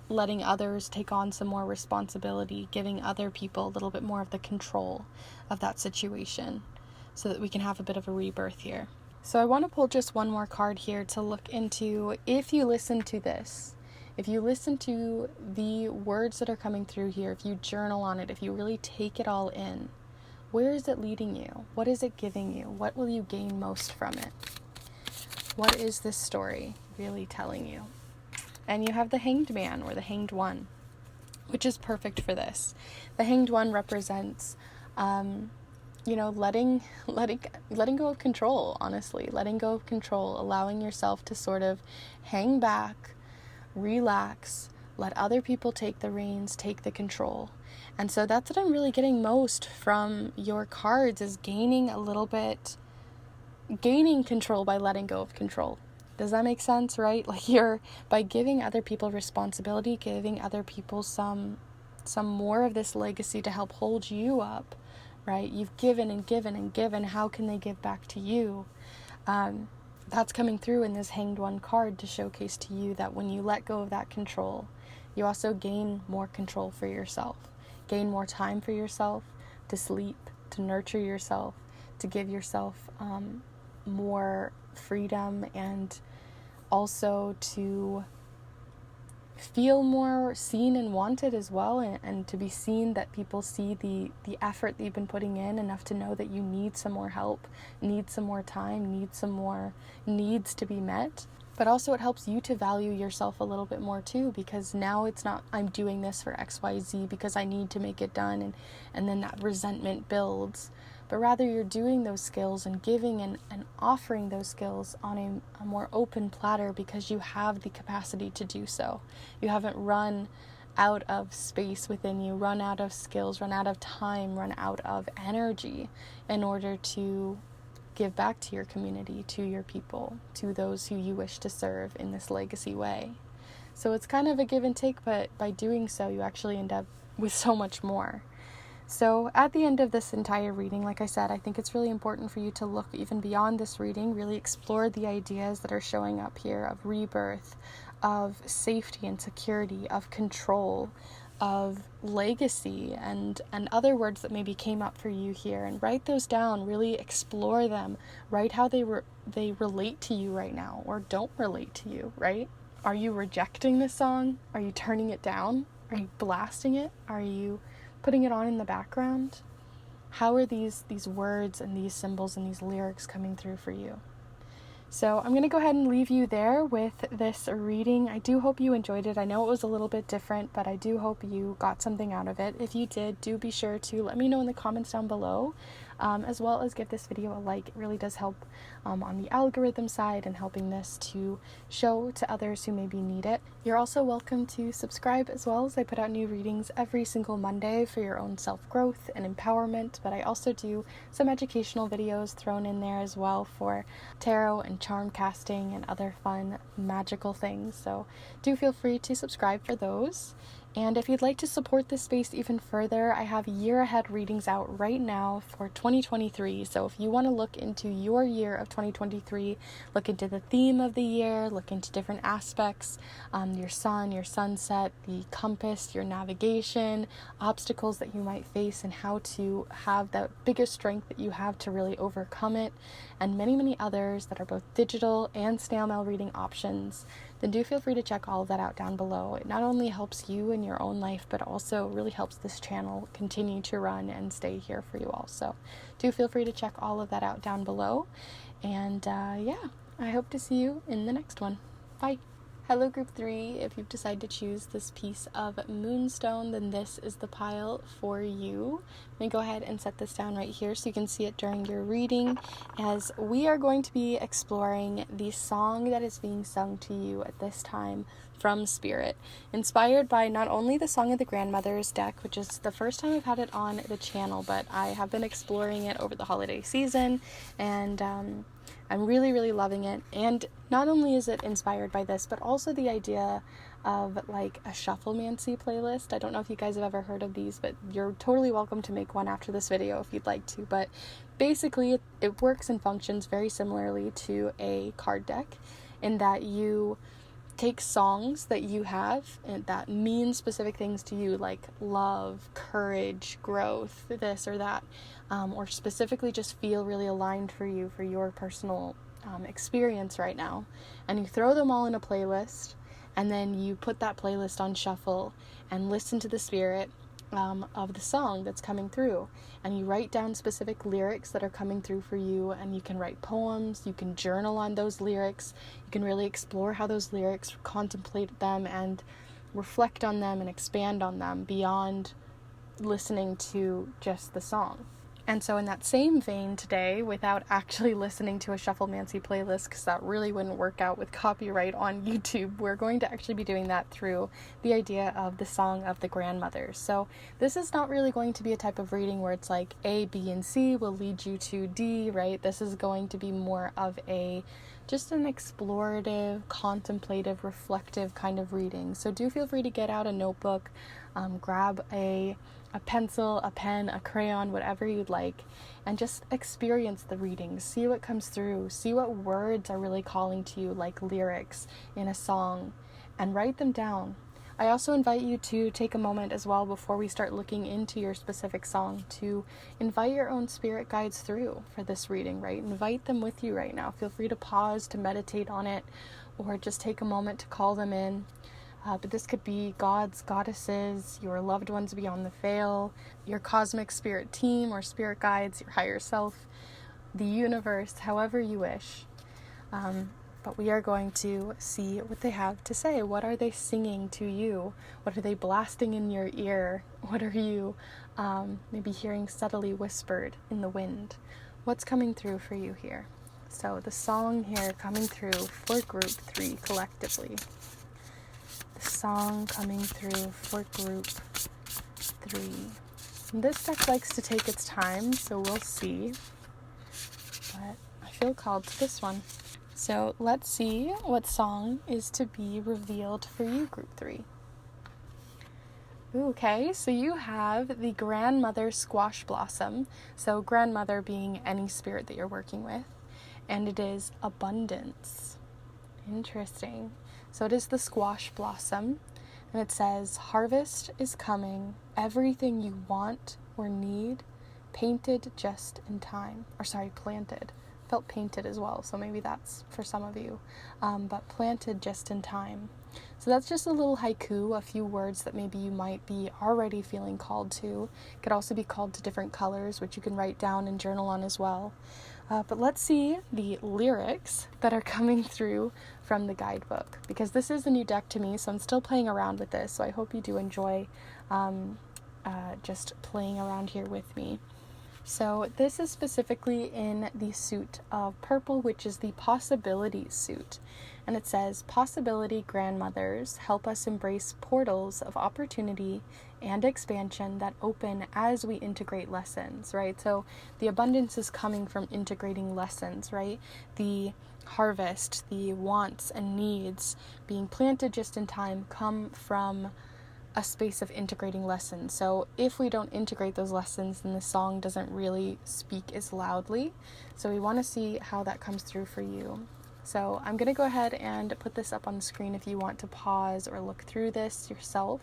letting others take on some more responsibility, giving other people a little bit more of the control of that situation so that we can have a bit of a rebirth here. So I want to pull just one more card here to look into if you listen to this. If you listen to the words that are coming through here, if you journal on it, if you really take it all in, where is it leading you? What is it giving you? What will you gain most from it? What is this story really telling you? And you have the Hanged Man or the Hanged One, which is perfect for this. The Hanged One represents, letting go of control, honestly. Letting go of control, allowing yourself to sort of hang back, relax, let other people take the reins, take the control. And so that's what I'm really getting most from your cards, is gaining control by letting go of control. Does that make sense, right? Like by giving other people responsibility, giving other people some more of this legacy to help hold you up, right? You've given and given and given. How can they give back to you? That's coming through in this Hanged One card to showcase to you that when you let go of that control, you also gain more control for yourself, gain more time for yourself, to sleep, to nurture yourself, to give yourself more freedom, and also to feel more seen and wanted as well, and to be seen, that people see the effort that you've been putting in enough to know that you need some more help, need some more time, need some more needs to be met. But also it helps you to value yourself a little bit more too, because now it's not I'm doing this for XYZ because I need to make it done, and then that resentment builds. But rather you're doing those skills and giving and offering those skills on a more open platter because you have the capacity to do so. You haven't run out of space within you, run out of skills, run out of time, run out of energy in order to give back to your community, to your people, to those who you wish to serve in this legacy way. So it's kind of a give and take, but by doing so, you actually end up with so much more. So at the end of this entire reading, like I said, I think it's really important for you to look even beyond this reading, really explore the ideas that are showing up here of rebirth, of safety and security, of control, of legacy, and other words that maybe came up for you here, and write those down, really explore them, write how they relate to you right now or don't relate to you, right? Are you rejecting this song? Are you turning it down? Are you blasting it? Are you putting it on in the background? How are these words and these symbols and these lyrics coming through for you? So I'm going to go ahead and leave you there with this reading. I do hope you enjoyed it. I know it was a little bit different, but I do hope you got something out of it. If you did, do be sure to let me know in the comments down below, as well as give this video a like. It really does help on the algorithm side and helping this to show to others who maybe need it. You're also welcome to subscribe as well, as I put out new readings every single Monday for your own self-growth and empowerment, but I also do some educational videos thrown in there as well for tarot and charm casting and other fun magical things. So do feel free to subscribe for those. And if you'd like to support this space even further, I have year ahead readings out right now for 2023. So if you want to look into your year of 2023, look into the theme of the year, look into different aspects, your sun, your sunset, the compass, your navigation, obstacles that you might face, and how to have the biggest strength that you have to really overcome it, and many, many others that are both digital and snail mail reading options, then do feel free to check all of that out down below. It not only helps you in your own life, but also really helps this channel continue to run and stay here for you all. So do feel free to check all of that out down below. And yeah, I hope to see you in the next one. Bye. Hello group 3, if you've decided to choose this piece of Moonstone, then this is the pile for you. Let me go ahead and set this down right here so you can see it during your reading, as we are going to be exploring the song that is being sung to you at this time from Spirit, inspired by not only the Song of the Grandmothers deck, which is the first time I've had it on the channel, but I have been exploring it over the holiday season, and I'm really, really loving it. And not only is it inspired by this, but also the idea of like a Shufflemancy playlist. I don't know if you guys have ever heard of these, but you're totally welcome to make one after this video if you'd like to. But basically it works and functions very similarly to a card deck, in that you take songs that you have and that mean specific things to you, like love, courage, growth, this or that, or specifically just feel really aligned for you for your personal experience right now, and you throw them all in a playlist, and then you put that playlist on shuffle and listen to the spirit of the song that's coming through, and you write down specific lyrics that are coming through for you, and you can write poems, you can journal on those lyrics, you can really explore how those lyrics, contemplate them and reflect on them and expand on them beyond listening to just the song. And so in that same vein today, without actually listening to a Shufflemancy playlist, because that really wouldn't work out with copyright on YouTube, we're going to actually be doing that through the idea of the Song of the Grandmothers. So this is not really going to be a type of reading where it's like A, B, and C will lead you to D, right? This is going to be more of just an explorative, contemplative, reflective kind of reading. So do feel free to get out a notebook, grab a pencil, a pen, a crayon, whatever you'd like, and just experience the readings. See what comes through. See what words are really calling to you, like lyrics in a song, and write them down. I also invite you to take a moment as well before we start looking into your specific song to invite your own spirit guides through for this reading, right? Invite them with you right now. Feel free to pause to meditate on it, or just take a moment to call them in. But this could be gods, goddesses, your loved ones beyond the veil, your cosmic spirit team or spirit guides, your higher self, the universe, however you wish. But we are going to see what they have to say. What are they singing to you? What are they blasting in your ear? What are you maybe hearing subtly whispered in the wind? What's coming through for you here? So the song here coming through for group 3 collectively. Song coming through for group 3. This deck likes to take its time, so we'll see. But feel called to this one. So let's see what song is to be revealed for you, Group 3. Okay, so you have the Grandmother Squash Blossom. So grandmother being any spirit that you're working with. And it is abundance. Interesting. So it is the squash blossom. And it says, harvest is coming. Everything you want or need, painted just in time. Planted. Felt painted as well, so maybe that's for some of you. But planted just in time. So that's just a little haiku, a few words that maybe you might be already feeling called to. It could also be called to different colors, which you can write down and journal on as well. But let's see the lyrics that are coming through from the guidebook, because this is a new deck to me, so I'm still playing around with this, so I hope you do enjoy just playing around here with me. So this is specifically in the suit of purple, which is the possibilities suit. And it says, possibility grandmothers help us embrace portals of opportunity and expansion that open as we integrate lessons, right? So the abundance is coming from integrating lessons, right? The harvest, the wants and needs being planted just in time come from a space of integrating lessons. So if we don't integrate those lessons, then the song doesn't really speak as loudly. So we want to see how that comes through for you. So I'm going to go ahead and put this up on the screen if you want to pause or look through this yourself.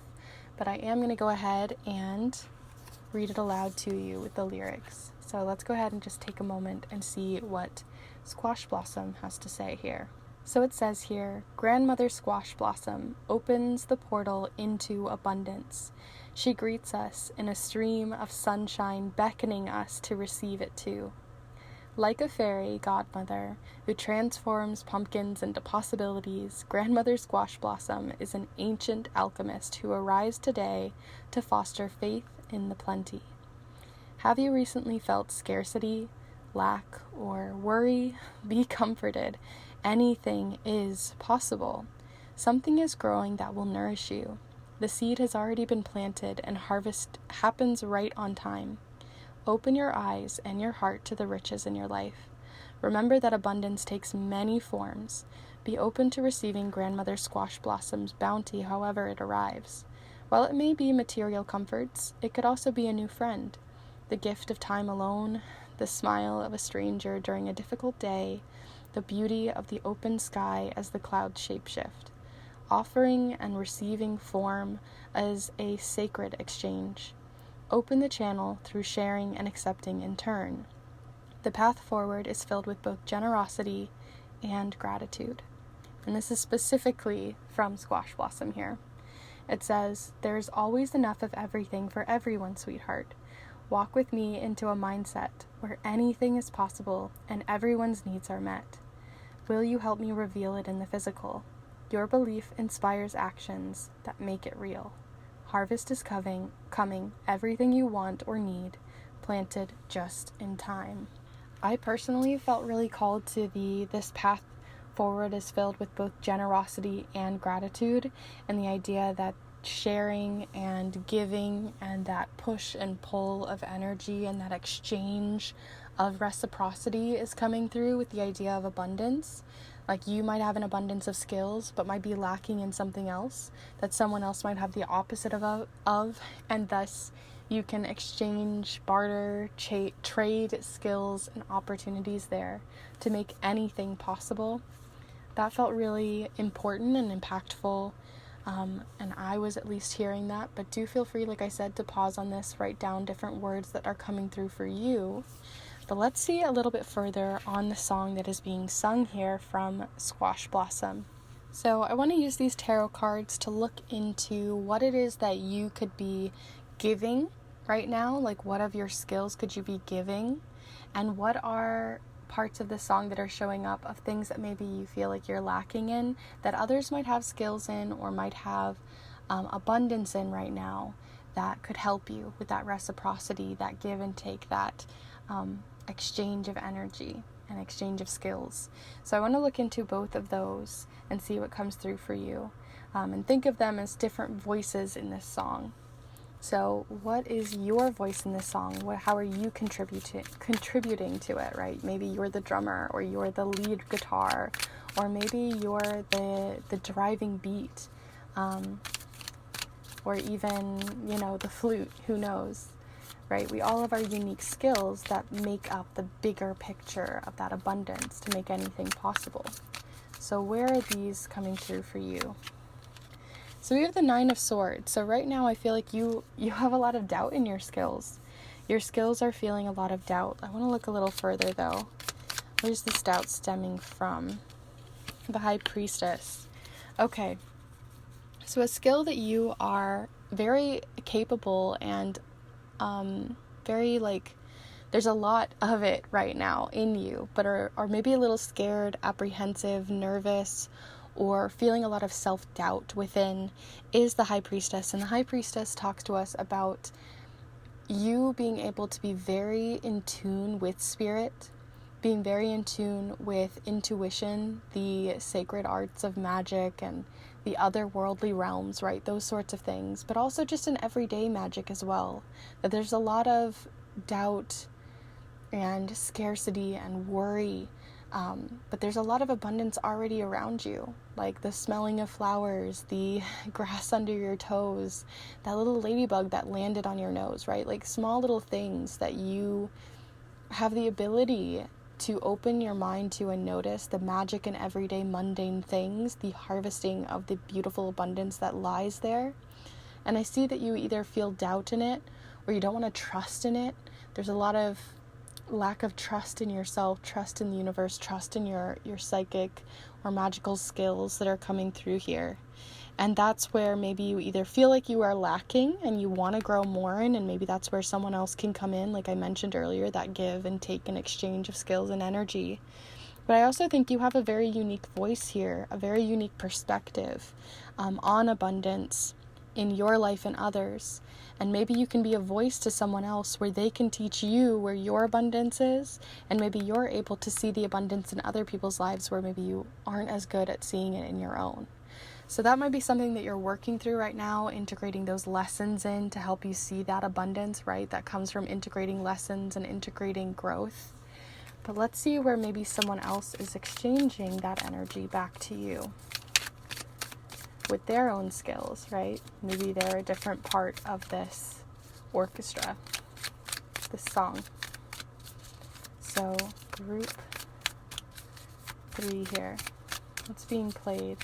But I am going to go ahead and read it aloud to you with the lyrics. So let's go ahead and just take a moment and see what Squash Blossom has to say here. So it says here, Grandmother Squash Blossom opens the portal into abundance. She greets us in a stream of sunshine, beckoning us to receive it too. Like a fairy godmother who transforms pumpkins into possibilities, Grandmother Squash Blossom is an ancient alchemist who arrives today to foster faith in the plenty. Have you recently felt scarcity, lack, or worry? Be comforted. Anything is possible. Something is growing that will nourish you. The seed has already been planted and harvest happens right on time. Open your eyes and your heart to the riches in your life. Remember that abundance takes many forms. Be open to receiving Grandmother Squash Blossom's bounty however it arrives. While it may be material comforts, it could also be a new friend, the gift of time alone, the smile of a stranger during a difficult day, the beauty of the open sky as the clouds shapeshift. Offering and receiving form as a sacred exchange. Open the channel through sharing and accepting in turn. The path forward is filled with both generosity and gratitude. And this is specifically from Squash Blossom here. It says, there's always enough of everything for everyone, sweetheart. Walk with me into a mindset where anything is possible and everyone's needs are met. Will you help me reveal it in the physical? Your belief inspires actions that make it real. Harvest is coming, everything you want or need, planted just in time. I personally felt really called to this path forward is filled with both generosity and gratitude, and the idea that sharing and giving and that push and pull of energy and that exchange of reciprocity is coming through with the idea of abundance. Like you might have an abundance of skills but might be lacking in something else that someone else might have the opposite of, and thus you can exchange, barter, trade skills and opportunities there to make anything possible. That felt really important and impactful. And I was at least hearing that, but do feel free, like I said, to pause on this, write down different words that are coming through for you. But let's see a little bit further on the song that is being sung here from Squash Blossom. So I want to use these tarot cards to look into what it is that you could be giving right now, like what of your skills could you be giving, and what are parts of the song that are showing up of things that maybe you feel like you're lacking in, that others might have skills in or might have abundance in right now, that could help you with that reciprocity, that give and take, that exchange of energy and exchange of skills. So I want to look into both of those and see what comes through for you, and think of them as different voices in this song. So what is your voice in this song? How are you contributing to it, right? Maybe you're the drummer, or you're the lead guitar, or maybe you're the driving beat, or even, the flute, who knows, right? We all have our unique skills that make up the bigger picture of that abundance to make anything possible. So where are these coming through for you? So we have the 9 of Swords. So right now I feel like you have a lot of doubt in your skills. Your skills are feeling a lot of doubt. I want to look a little further though. Where's this doubt stemming from? The High Priestess. Okay. So a skill that you are very capable and very there's a lot of it right now in you, but are maybe a little scared, apprehensive, nervous, or feeling a lot of self-doubt within, is the High Priestess. And the High Priestess talks to us about you being able to be very in tune with spirit, being very in tune with intuition, the sacred arts of magic and the otherworldly realms, right? Those sorts of things, but also just in everyday magic as well. That there's a lot of doubt and scarcity and worry, but there's a lot of abundance already around you, like the smelling of flowers, the grass under your toes, that little ladybug that landed on your nose, right? Like small little things that you have the ability to open your mind to and notice the magic in everyday mundane things, the harvesting of the beautiful abundance that lies there. And I see that you either feel doubt in it or you don't want to trust in it. There's a lot of lack of trust in yourself, trust in the universe, trust in your psychic or magical skills that are coming through here. And that's where maybe you either feel like you are lacking and you want to grow more in, and maybe that's where someone else can come in, like I mentioned earlier, that give and take and exchange of skills and energy. But I also think you have a very unique voice here, a very unique perspective on abundance in your life and others. And maybe you can be a voice to someone else where they can teach you where your abundance is, and maybe you're able to see the abundance in other people's lives where maybe you aren't as good at seeing it in your own. So that might be something that you're working through right now, integrating those lessons in to help you see that abundance, right? That comes from integrating lessons and integrating growth. But let's see where maybe someone else is exchanging that energy back to you with their own skills, right? Maybe they're a different part of this orchestra, this song. So group 3 here. What's being played?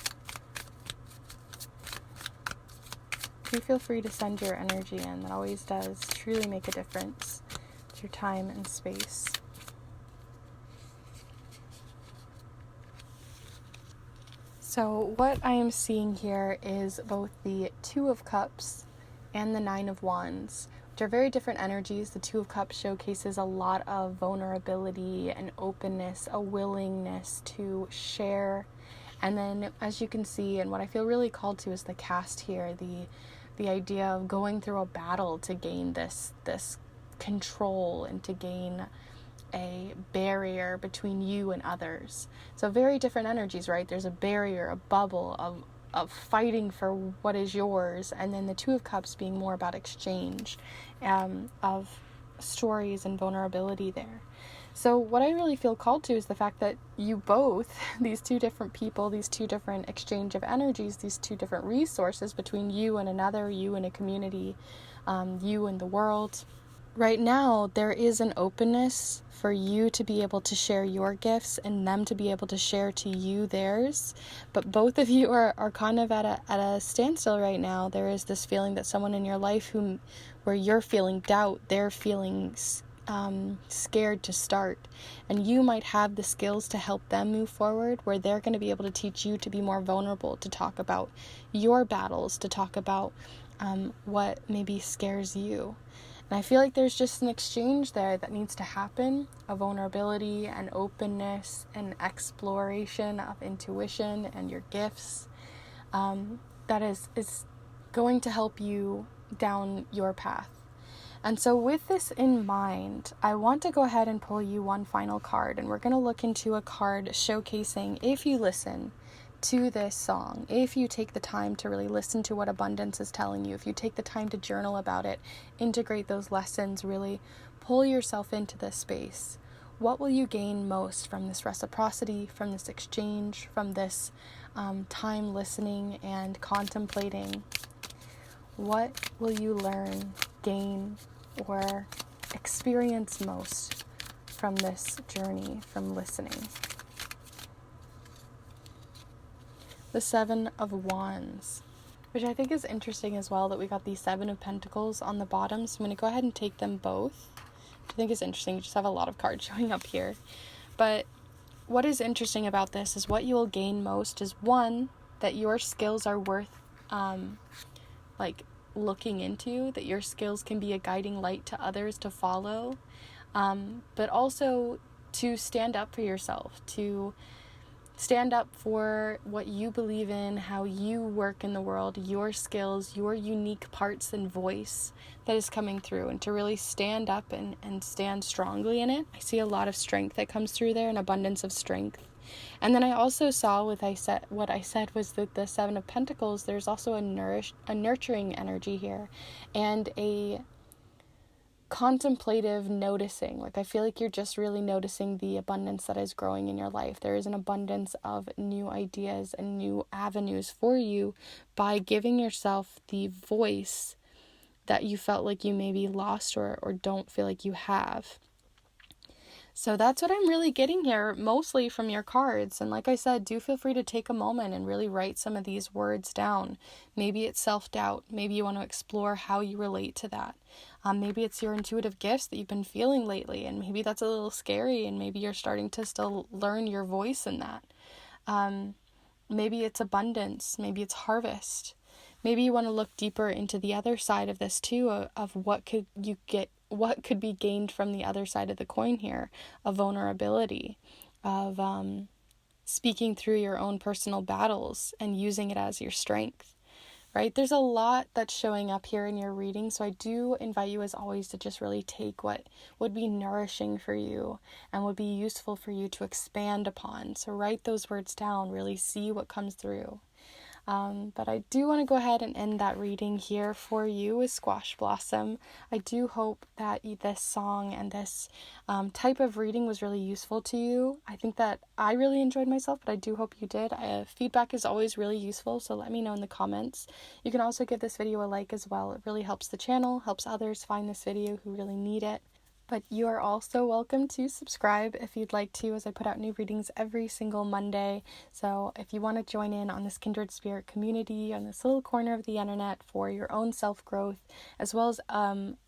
Do feel free to send your energy in. That always does truly make a difference to your time and space. So what I am seeing here is both the 2 of Cups and the 9 of Wands, which are very different energies. The 2 of Cups showcases a lot of vulnerability and openness, a willingness to share. And then, as you can see, and what I feel really called to is the cast here, the idea of going through a battle to gain this control and to gain a barrier between you and others. So very different energies, right? There's a barrier, a bubble of fighting for what is yours, and then the 2 of Cups being more about exchange of stories and vulnerability there. So what I really feel called to is the fact that you both, these 2 different people, these 2 different exchange of energies, these 2 different resources between you and another, you and a community, you and the world. Right now, there is an openness for you to be able to share your gifts and them to be able to share to you theirs. But both of you are kind of at a standstill right now. There is this feeling that someone in your life where you're feeling doubt, they're feeling scared to start, and you might have the skills to help them move forward, where they're going to be able to teach you to be more vulnerable, to talk about your battles, to talk about what maybe scares you. And I feel like there's just an exchange there that needs to happen, a vulnerability and openness and exploration of intuition and your gifts that is going to help you down your path. And so with this in mind, I want to go ahead and pull you one final card, and we're going to look into a card showcasing, if you listen to this song, if you take the time to really listen to what abundance is telling you, if you take the time to journal about it, integrate those lessons, really pull yourself into this space, what will you gain most from this reciprocity, from this exchange, from this time listening and contemplating? What will you learn, gain, or experience most from this journey, from listening? The Seven of Wands, which I think is interesting as well, that we got the Seven of Pentacles on the bottom. So I'm going to go ahead and take them both, which I think is interesting. You just have a lot of cards showing up here. But what is interesting about this is what you will gain most is, one, that your skills are worth looking into, that your skills can be a guiding light to others to follow, but also to stand up for yourself, to stand up for what you believe in, how you work in the world, your skills, your unique parts and voice that is coming through, and to really stand up and stand strongly in it. I see a lot of strength that comes through there, an abundance of strength. And then I also saw what I said was that the Seven of Pentacles, there's also a nurturing energy here, and a contemplative noticing. Like, I feel like you're just really noticing the abundance that is growing in your life. There is an abundance of new ideas and new avenues for you by giving yourself the voice that you felt like you maybe lost or don't feel like you have. So that's what I'm really getting here, mostly from your cards. And like I said, do feel free to take a moment and really write some of these words down. Maybe it's self-doubt. Maybe you want to explore how you relate to that. Maybe it's your intuitive gifts that you've been feeling lately, and maybe that's a little scary, and maybe you're starting to still learn your voice in that. Maybe it's abundance. Maybe it's harvest. Maybe you want to look deeper into the other side of this too, of what could be gained from the other side of the coin here, of vulnerability, of speaking through your own personal battles and using it as your strength, right? There's a lot that's showing up here in your reading, so I do invite you, as always, to just really take what would be nourishing for you and would be useful for you to expand upon. So write those words down, really see what comes through. But I do want to go ahead and end that reading here for you with Squash Blossom. I do hope that this song and this type of reading was really useful to you. I think that I really enjoyed myself, but I do hope you did. Feedback is always really useful, so let me know in the comments. You can also give this video a like as well. It really helps the channel, helps others find this video who really need it. But you are also welcome to subscribe if you'd like to, as I put out new readings every single Monday. So if you want to join in on this Kindred Spirit community on this little corner of the internet for your own self-growth, as well as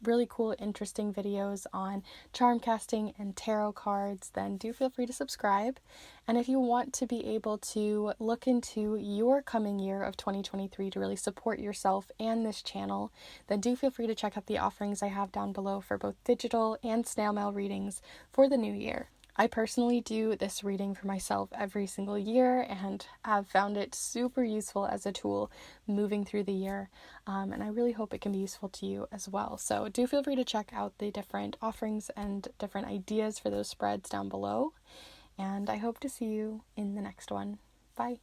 really cool, interesting videos on charm casting and tarot cards, then do feel free to subscribe. And if you want to be able to look into your coming year of 2023 to really support yourself and this channel, then do feel free to check out the offerings I have down below for both digital and snail mail readings for the new year. I personally do this reading for myself every single year and have found it super useful as a tool moving through the year, and I really hope it can be useful to you as well. So do feel free to check out the different offerings and different ideas for those spreads down below, and I hope to see you in the next one. Bye.